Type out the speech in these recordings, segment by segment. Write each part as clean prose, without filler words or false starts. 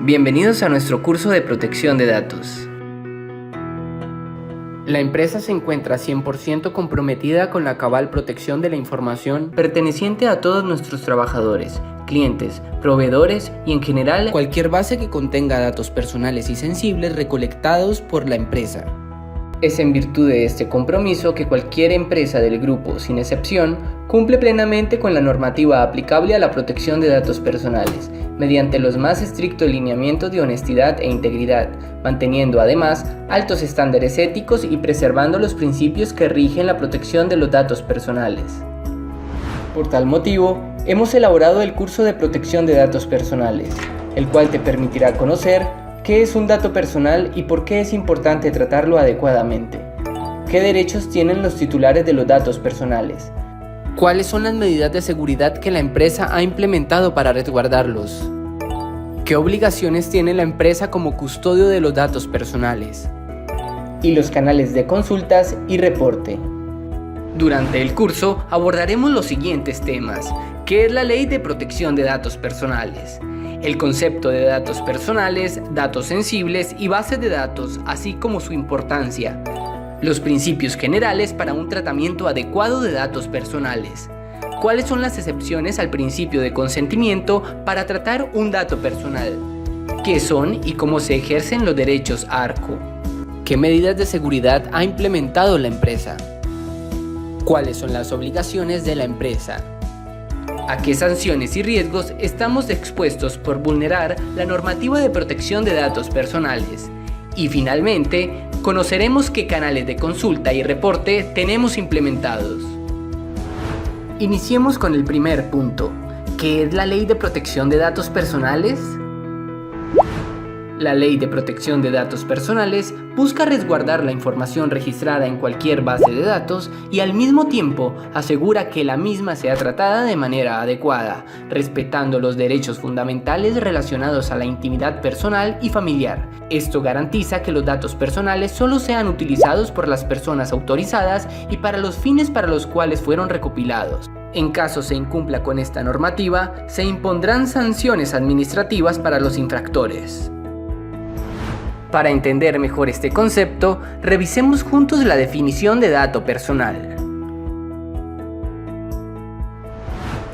Bienvenidos a nuestro curso de protección de datos. La empresa se encuentra 100% comprometida con la cabal protección de la información perteneciente a todos nuestros trabajadores, clientes, proveedores y en general cualquier base que contenga datos personales y sensibles recolectados por la empresa. Es en virtud de este compromiso que cualquier empresa del grupo, sin excepción, cumple plenamente con la normativa aplicable a la protección de datos personales, mediante los más estrictos lineamientos de honestidad e integridad, manteniendo además altos estándares éticos y preservando los principios que rigen la protección de los datos personales. Por tal motivo, hemos elaborado el curso de protección de datos personales, el cual te permitirá conocer ¿qué es un dato personal y por qué es importante tratarlo adecuadamente? ¿Qué derechos tienen los titulares de los datos personales? ¿Cuáles son las medidas de seguridad que la empresa ha implementado para resguardarlos? ¿Qué obligaciones tiene la empresa como custodio de los datos personales? Y los canales de consultas y reporte. Durante el curso abordaremos los siguientes temas. ¿Qué es la Ley de Protección de Datos Personales? El concepto de datos personales, datos sensibles y bases de datos, así como su importancia. Los principios generales para un tratamiento adecuado de datos personales. ¿Cuáles son las excepciones al principio de consentimiento para tratar un dato personal? ¿Qué son y cómo se ejercen los derechos ARCO? ¿Qué medidas de seguridad ha implementado la empresa? ¿Cuáles son las obligaciones de la empresa? ¿A qué sanciones y riesgos estamos expuestos por vulnerar la normativa de protección de datos personales? Y finalmente, conoceremos qué canales de consulta y reporte tenemos implementados. Iniciemos con el primer punto. ¿Qué es la Ley de Protección de Datos Personales? La Ley de Protección de Datos Personales busca resguardar la información registrada en cualquier base de datos y al mismo tiempo asegura que la misma sea tratada de manera adecuada, respetando los derechos fundamentales relacionados a la intimidad personal y familiar. Esto garantiza que los datos personales solo sean utilizados por las personas autorizadas y para los fines para los cuales fueron recopilados. En caso se incumpla con esta normativa, se impondrán sanciones administrativas para los infractores. Para entender mejor este concepto, revisemos juntos la definición de dato personal.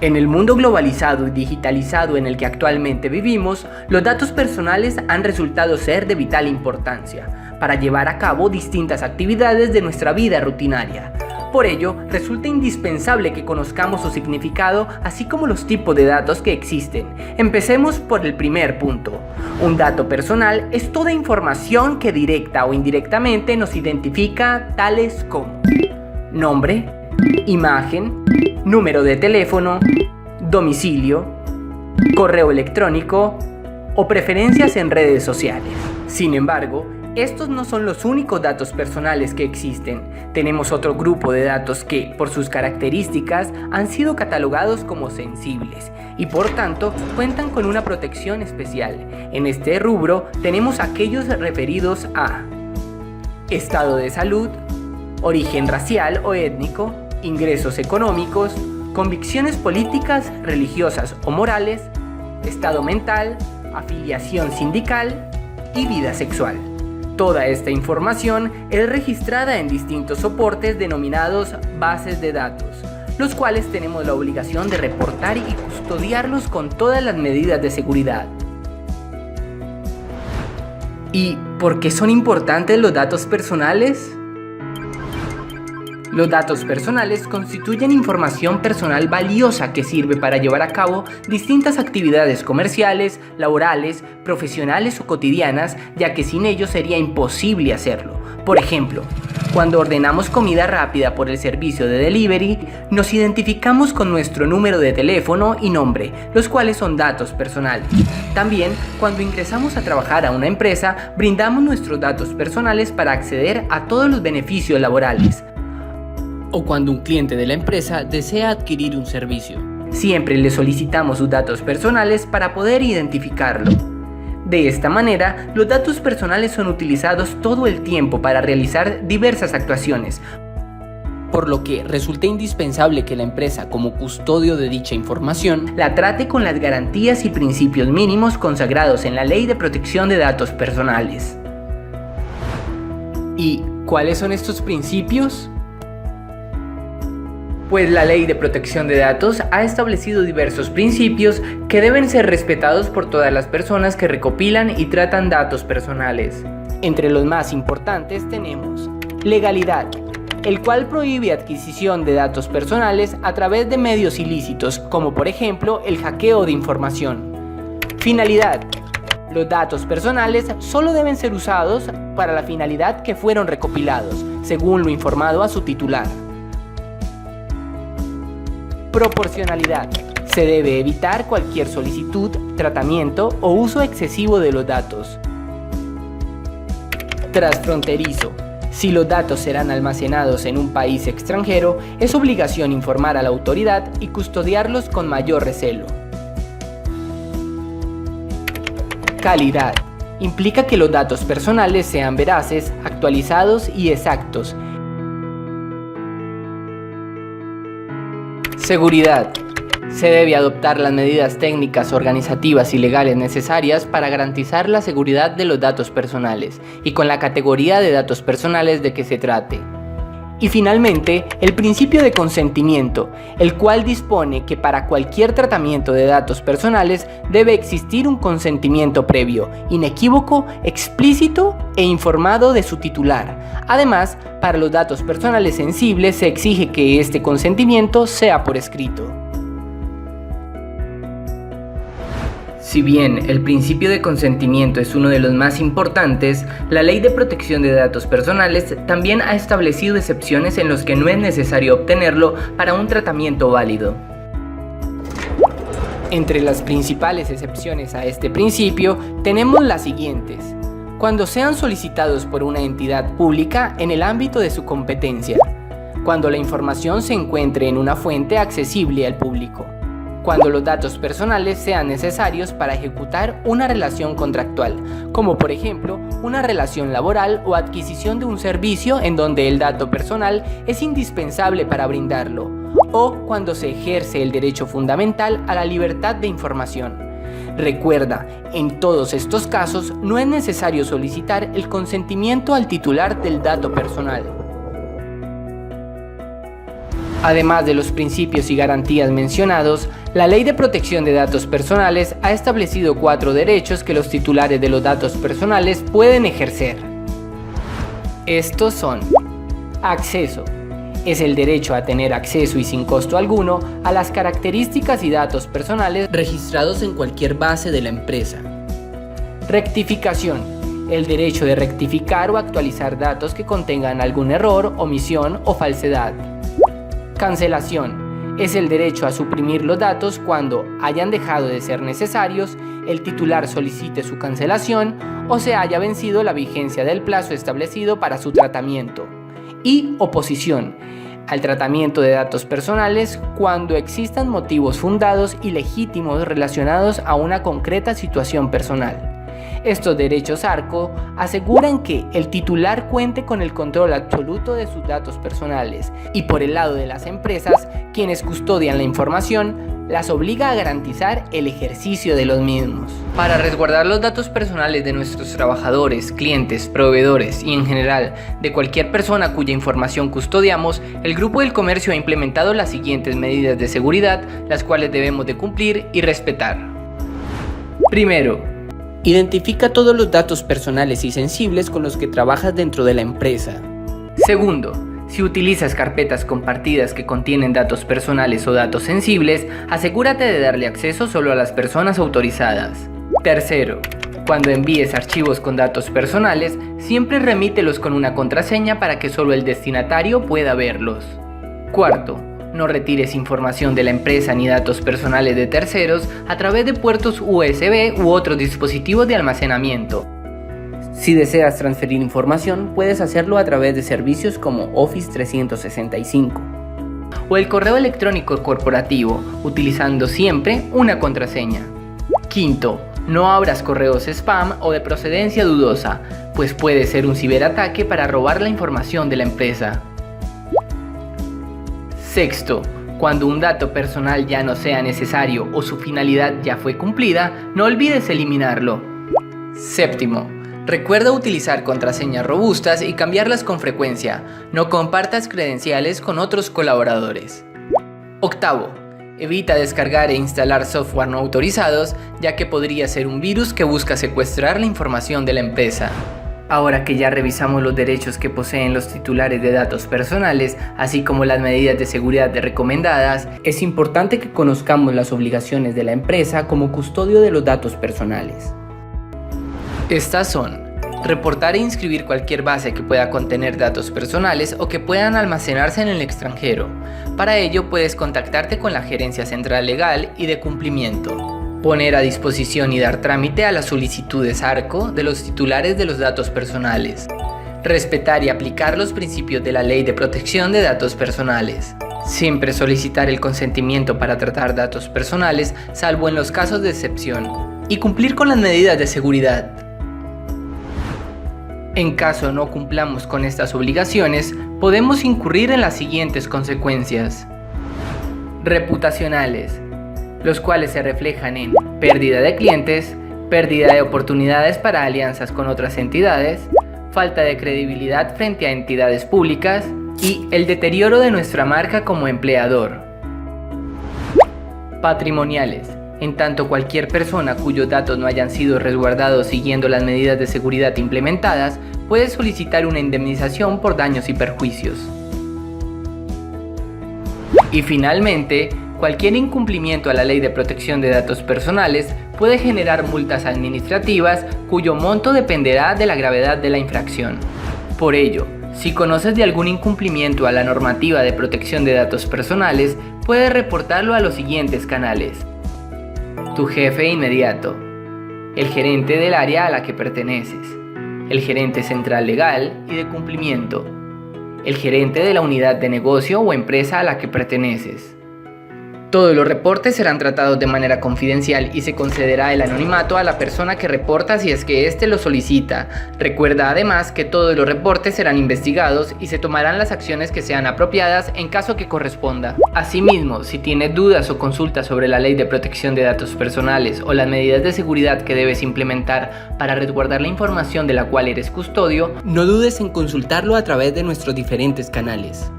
En el mundo globalizado y digitalizado en el que actualmente vivimos, los datos personales han resultado ser de vital importancia para llevar a cabo distintas actividades de nuestra vida rutinaria. Por ello, resulta indispensable que conozcamos su significado, así como los tipos de datos que existen. Empecemos por el primer punto. Un dato personal es toda información que directa o indirectamente nos identifica, tales como nombre, imagen, número de teléfono, domicilio, correo electrónico o preferencias en redes sociales. Sin embargo, estos no son los únicos datos personales que existen. Tenemos otro grupo de datos que, por sus características, han sido catalogados como sensibles y por tanto cuentan con una protección especial. En este rubro tenemos aquellos referidos a estado de salud, origen racial o étnico, ingresos económicos, convicciones políticas, religiosas o morales, estado mental, afiliación sindical y vida sexual. Toda esta información es registrada en distintos soportes denominados bases de datos, los cuales tenemos la obligación de reportar y custodiarlos con todas las medidas de seguridad. ¿Y por qué son importantes los datos personales? Los datos personales constituyen información personal valiosa que sirve para llevar a cabo distintas actividades comerciales, laborales, profesionales o cotidianas, ya que sin ellos sería imposible hacerlo. Por ejemplo, cuando ordenamos comida rápida por el servicio de delivery, nos identificamos con nuestro número de teléfono y nombre, los cuales son datos personales. También, cuando ingresamos a trabajar a una empresa, brindamos nuestros datos personales para acceder a todos los beneficios laborales. O cuando un cliente de la empresa desea adquirir un servicio. Siempre le solicitamos sus datos personales para poder identificarlo. De esta manera, los datos personales son utilizados todo el tiempo para realizar diversas actuaciones. por lo que resulta indispensable que la empresa, como custodio de dicha información, la trate con las garantías y principios mínimos consagrados en la Ley de Protección de Datos Personales. ¿Y cuáles son estos principios? Pues la Ley de Protección de Datos ha establecido diversos principios que deben ser respetados por todas las personas que recopilan y tratan datos personales. Entre los más importantes tenemos legalidad, el cual prohíbe adquisición de datos personales a través de medios ilícitos, como por ejemplo el hackeo de información. Finalidad. Los datos personales solo deben ser usados para la finalidad que fueron recopilados, según lo informado a su titular. Proporcionalidad. Se debe evitar cualquier solicitud, tratamiento o uso excesivo de los datos. Transfronterizo. Si los datos serán almacenados en un país extranjero, es obligación informar a la autoridad y custodiarlos con mayor recelo. Calidad. Implica que los datos personales sean veraces, actualizados y exactos. Seguridad. Se debe adoptar las medidas técnicas, organizativas y legales necesarias para garantizar la seguridad de los datos personales y con la categoría de datos personales de que se trate. Y finalmente, el principio de consentimiento, el cual dispone que para cualquier tratamiento de datos personales debe existir un consentimiento previo, inequívoco, explícito e informado de su titular. Además, para los datos personales sensibles se exige que este consentimiento sea por escrito. Si bien el principio de consentimiento es uno de los más importantes, la Ley de Protección de Datos Personales también ha establecido excepciones en los que no es necesario obtenerlo para un tratamiento válido. Entre las principales excepciones a este principio tenemos las siguientes: cuando sean solicitados por una entidad pública en el ámbito de su competencia, cuando la información se encuentre en una fuente accesible al público, cuando los datos personales sean necesarios para ejecutar una relación contractual, como por ejemplo una relación laboral o adquisición de un servicio en donde el dato personal es indispensable para brindarlo, o cuando se ejerce el derecho fundamental a la libertad de información. Recuerda, en todos estos casos no es necesario solicitar el consentimiento al titular del dato personal. Además de los principios y garantías mencionados, la Ley de Protección de Datos Personales ha establecido 4 derechos que los titulares de los datos personales pueden ejercer. Estos son: acceso. Es el derecho a tener acceso y sin costo alguno a las características y datos personales registrados en cualquier base de la empresa. Rectificación. El derecho de rectificar o actualizar datos que contengan algún error, omisión o falsedad. Cancelación. Es el derecho a suprimir los datos cuando hayan dejado de ser necesarios, el titular solicite su cancelación o se haya vencido la vigencia del plazo establecido para su tratamiento. Y oposición. Al tratamiento de datos personales cuando existan motivos fundados y legítimos relacionados a una concreta situación personal. Estos derechos ARCO aseguran que el titular cuente con el control absoluto de sus datos personales y por el lado de las empresas, quienes custodian la información, las obliga a garantizar el ejercicio de los mismos. Para resguardar los datos personales de nuestros trabajadores, clientes, proveedores y en general de cualquier persona cuya información custodiamos, el Grupo del Comercio ha implementado las siguientes medidas de seguridad, las cuales debemos de cumplir y respetar. Primero, identifica todos los datos personales y sensibles con los que trabajas dentro de la empresa. Segundo, si utilizas carpetas compartidas que contienen datos personales o datos sensibles, asegúrate de darle acceso solo a las personas autorizadas. Tercero, cuando envíes archivos con datos personales, siempre remítelos con una contraseña para que solo el destinatario pueda verlos. Cuarto, no retires información de la empresa ni datos personales de terceros a través de puertos USB u otros dispositivos de almacenamiento. Si deseas transferir información, puedes hacerlo a través de servicios como Office 365 o el correo electrónico corporativo, utilizando siempre una contraseña. Quinto, no abras correos spam o de procedencia dudosa, pues puede ser un ciberataque para robar la información de la empresa. Sexto, cuando un dato personal ya no sea necesario o su finalidad ya fue cumplida, no olvides eliminarlo. Séptimo, recuerda utilizar contraseñas robustas y cambiarlas con frecuencia. No compartas credenciales con otros colaboradores. Octavo, evita descargar e instalar software no autorizados, ya que podría ser un virus que busca secuestrar la información de la empresa. Ahora que ya revisamos los derechos que poseen los titulares de datos personales, así como las medidas de seguridad recomendadas, es importante que conozcamos las obligaciones de la empresa como custodio de los datos personales. Estas son: reportar e inscribir cualquier base que pueda contener datos personales o que puedan almacenarse en el extranjero. Para ello puedes contactarte con la Gerencia Central Legal y de Cumplimiento. Poner a disposición y dar trámite a las solicitudes ARCO de los titulares de los datos personales. Respetar y aplicar los principios de la Ley de Protección de Datos Personales. Siempre solicitar el consentimiento para tratar datos personales, salvo en los casos de excepción. Y cumplir con las medidas de seguridad. En caso no cumplamos con estas obligaciones, podemos incurrir en las siguientes consecuencias. Reputacionales, los cuales se reflejan en pérdida de clientes, pérdida de oportunidades para alianzas con otras entidades, falta de credibilidad frente a entidades públicas y el deterioro de nuestra marca como empleador. Patrimoniales, en tanto cualquier persona cuyos datos no hayan sido resguardados siguiendo las medidas de seguridad implementadas puede solicitar una indemnización por daños y perjuicios. Y finalmente, cualquier incumplimiento a la Ley de Protección de Datos Personales puede generar multas administrativas cuyo monto dependerá de la gravedad de la infracción. Por ello, si conoces de algún incumplimiento a la normativa de protección de datos personales, puedes reportarlo a los siguientes canales: tu jefe inmediato, el gerente del área a la que perteneces, el gerente central legal y de cumplimiento, el gerente de la unidad de negocio o empresa a la que perteneces. Todos los reportes serán tratados de manera confidencial y se concederá el anonimato a la persona que reporta si es que éste lo solicita. Recuerda además que todos los reportes serán investigados y se tomarán las acciones que sean apropiadas en caso que corresponda. Asimismo, si tienes dudas o consultas sobre la Ley de Protección de Datos Personales o las medidas de seguridad que debes implementar para resguardar la información de la cual eres custodio, no dudes en consultarlo a través de nuestros diferentes canales.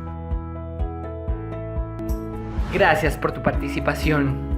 Gracias por tu participación.